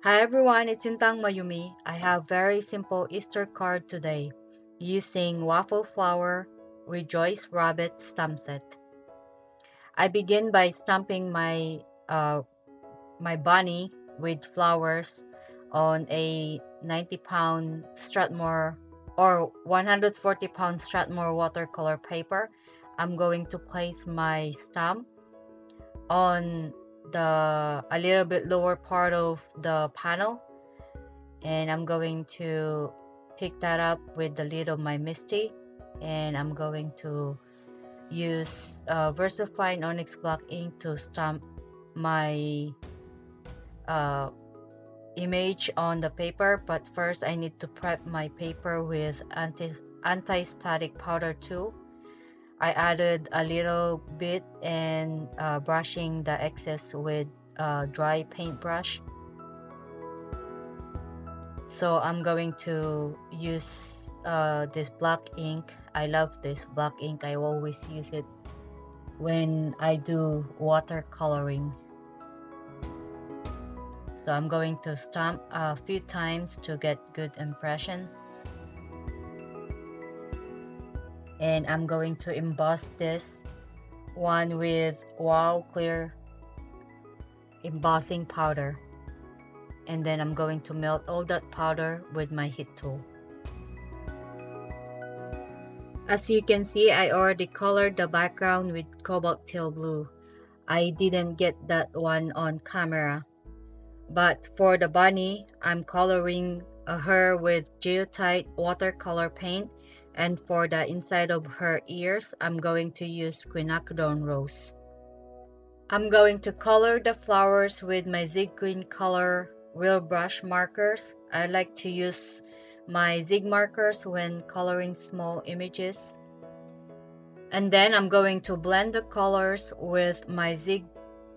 Hi everyone, it's Sintang Mayumi. I have very simple Easter card today using waffle flower Rejoice Rabbit stamp set. I begin by stamping my bunny with flowers on a 90-pound Strathmore or 140-pound Strathmore watercolor paper. I'm going to place my stamp on a little bit lower part of the panel, and I'm going to pick that up with the lid of my Misti, and I'm going to use Versafine Onyx black ink to stamp my uh, image on the paper. But first I need to prep my paper with anti-static powder too. I added a little bit and brushing the excess with a dry paintbrush. So I'm going to use this black ink. I love this black ink. I always use it when I do watercoloring. So I'm going to stamp a few times to get good impression. And I'm going to emboss this one with Wow Clear embossing powder. And then I'm going to melt all that powder with my heat tool. As you can see, I already colored the background with Cobalt Teal blue. I didn't get that one on camera. But for the bunny, I'm coloring her with Geotite watercolor paint, and for the inside of her ears, I'm going to use quinacridone rose. I'm going to color the flowers with my Zig Green color real brush markers. I like to use my Zig markers when coloring small images. And then I'm going to blend the colors with my Zig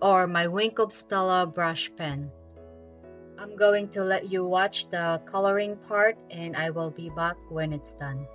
or my Wink of Stella brush pen. I'm going to let you watch the coloring part, and I will be back when it's done.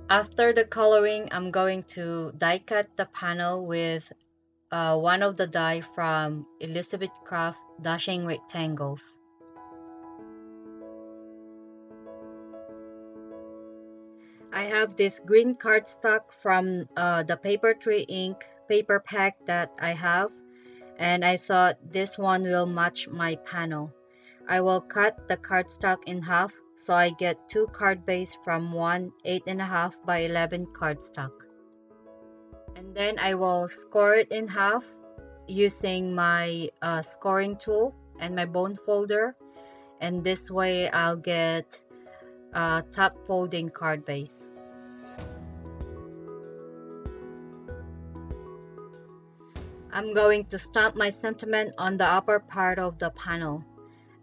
After the coloring, I'm going to die cut the panel with one of the die from Elizabeth Craft Dashing Rectangles. I have this green cardstock from the Papertrey ink paper pack that I have, and I thought this one will match my panel. I will cut the cardstock in half so I get two card base from one 8.5 by 11 cardstock. And then I will score it in half using my scoring tool and my bone folder, and this way I'll get a top folding card base. I'm going to stamp my sentiment on the upper part of the panel.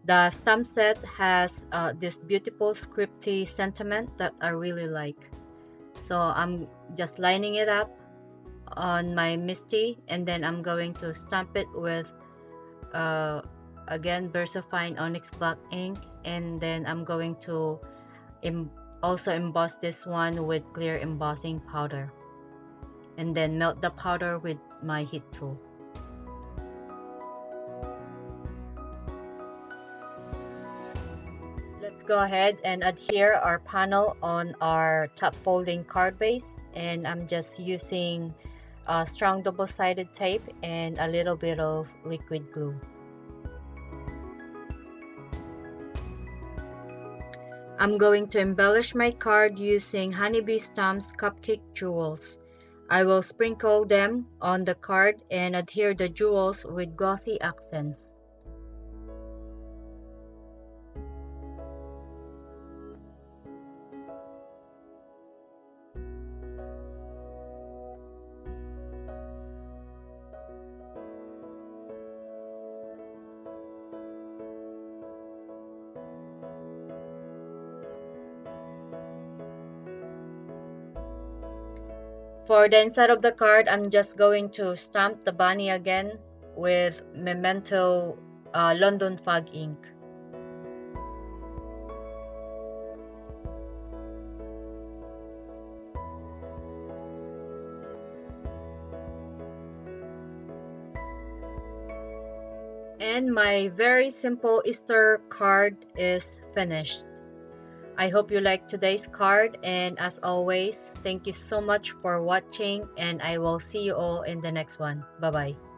The stamp set has this beautiful scripty sentiment that I really like. So I'm just lining it up on my Misti, and then I'm going to stamp it with again Versafine Onyx black ink, and then I'm going to also emboss this one with clear embossing powder, and then melt the powder with my heat tool. go ahead and adhere our panel on our top folding card base, and I'm just using strong double-sided tape and a little bit of liquid glue. I'm going to embellish my card using Honeybee Stamp's Cupcake jewels. I will sprinkle them on the card and adhere the jewels with glossy accents. For the inside of the card, I'm just going to stamp the bunny again with Memento London Fog Ink. And my very simple Easter card is finished. I hope you liked today's card, and as always, thank you so much for watching, and I will see you all in the next one. Bye bye.